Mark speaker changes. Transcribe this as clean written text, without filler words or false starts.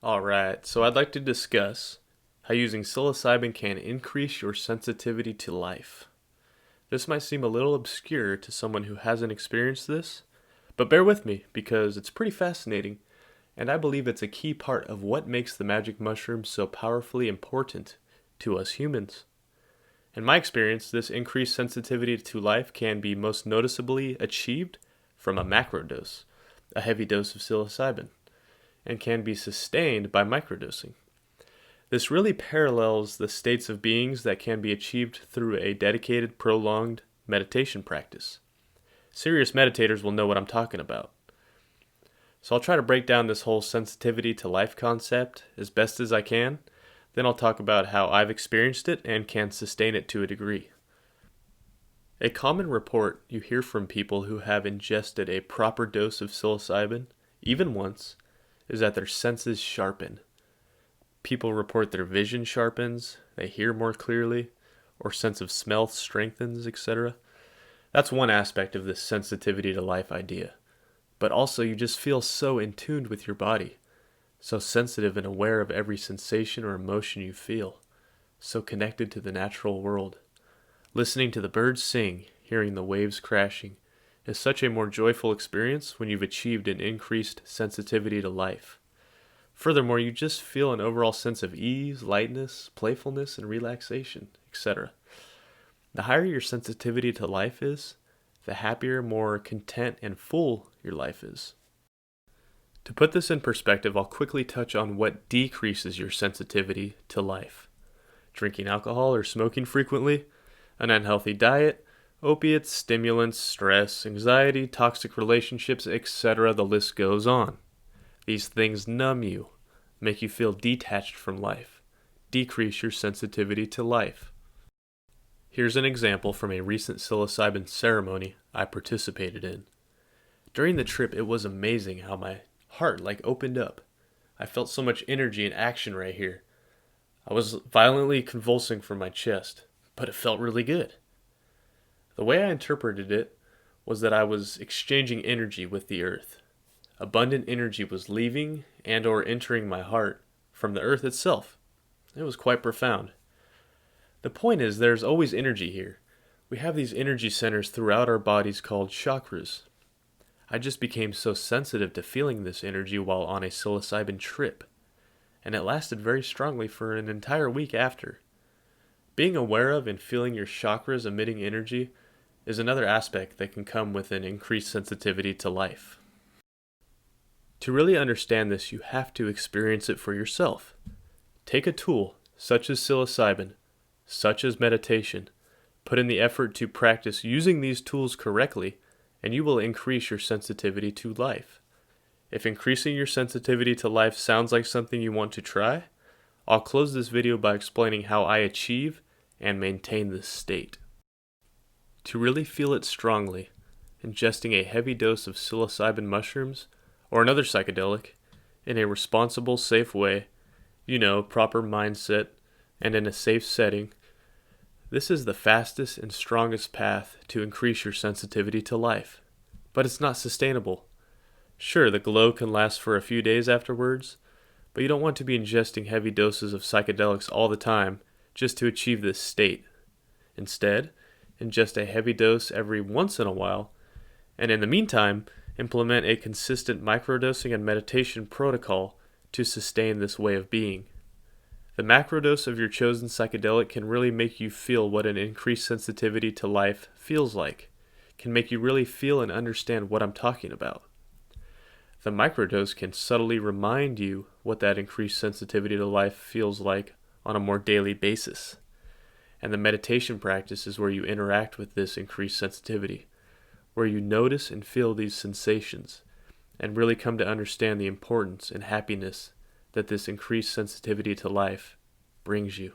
Speaker 1: Alright, so I'd like to discuss how using psilocybin can increase your sensitivity to life. This might seem a little obscure to someone who hasn't experienced this, but bear with me because it's pretty fascinating, and I believe it's a key part of what makes the magic mushroom so powerfully important to us humans. In my experience, this increased sensitivity to life can be most noticeably achieved from a macrodose, a heavy dose of psilocybin, and can be sustained by microdosing. This really parallels the states of beings that can be achieved through a dedicated, prolonged meditation practice. Serious meditators will know what I'm talking about. So I'll try to break down this whole sensitivity to life concept as best as I can. Then I'll talk about how I've experienced it and can sustain it to a degree. A common report you hear from people who have ingested a proper dose of psilocybin, even once, is that their senses sharpen. People report their vision sharpens, they hear more clearly, or sense of smell strengthens, etc. That's one aspect of this sensitivity to life idea. But also you just feel so in tune with your body, so sensitive and aware of every sensation or emotion you feel, so connected to the natural world. Listening to the birds sing, hearing the waves crashing, is such a more joyful experience when you've achieved an increased sensitivity to life. Furthermore, you just feel an overall sense of ease, lightness, playfulness, and relaxation, etc. The higher your sensitivity to life is, the happier, more content, and full your life is. To put this in perspective, I'll quickly touch on what decreases your sensitivity to life. Drinking alcohol or smoking frequently, an unhealthy diet, opiates, stimulants, stress, anxiety, toxic relationships, etc. The list goes on. These things numb you, make you feel detached from life, decrease your sensitivity to life. Here's an example from a recent psilocybin ceremony I participated in. During the trip, it was amazing how my heart opened up. I felt so much energy and action right here. I was violently convulsing from my chest, but it felt really good. The way I interpreted it was that I was exchanging energy with the earth. Abundant energy was leaving and or entering my heart from the earth itself. It was quite profound. The point is there's always energy here. We have these energy centers throughout our bodies called chakras. I just became so sensitive to feeling this energy while on a psilocybin trip, and it lasted very strongly for an entire week after. Being aware of and feeling your chakras emitting energy is another aspect that can come with an increased sensitivity to life. To really understand this, you have to experience it for yourself. Take a tool, such as psilocybin, such as meditation, put in the effort to practice using these tools correctly, and you will increase your sensitivity to life. If increasing your sensitivity to life sounds like something you want to try, I'll close this video by explaining how I achieve and maintain this state. To really feel it strongly, ingesting a heavy dose of psilocybin mushrooms or another psychedelic in a responsible, safe way, proper mindset, and in a safe setting, this is the fastest and strongest path to increase your sensitivity to life. But it's not sustainable. Sure, the glow can last for a few days afterwards, but you don't want to be ingesting heavy doses of psychedelics all the time just to achieve this state. Instead, ingest a heavy dose every once in a while, and in the meantime, implement a consistent microdosing and meditation protocol to sustain this way of being. The macrodose of your chosen psychedelic can really make you feel what an increased sensitivity to life feels like, can make you really feel and understand what I'm talking about. The microdose can subtly remind you what that increased sensitivity to life feels like on a more daily basis. And the meditation practice is where you interact with this increased sensitivity, where you notice and feel these sensations, and really come to understand the importance and happiness that this increased sensitivity to life brings you.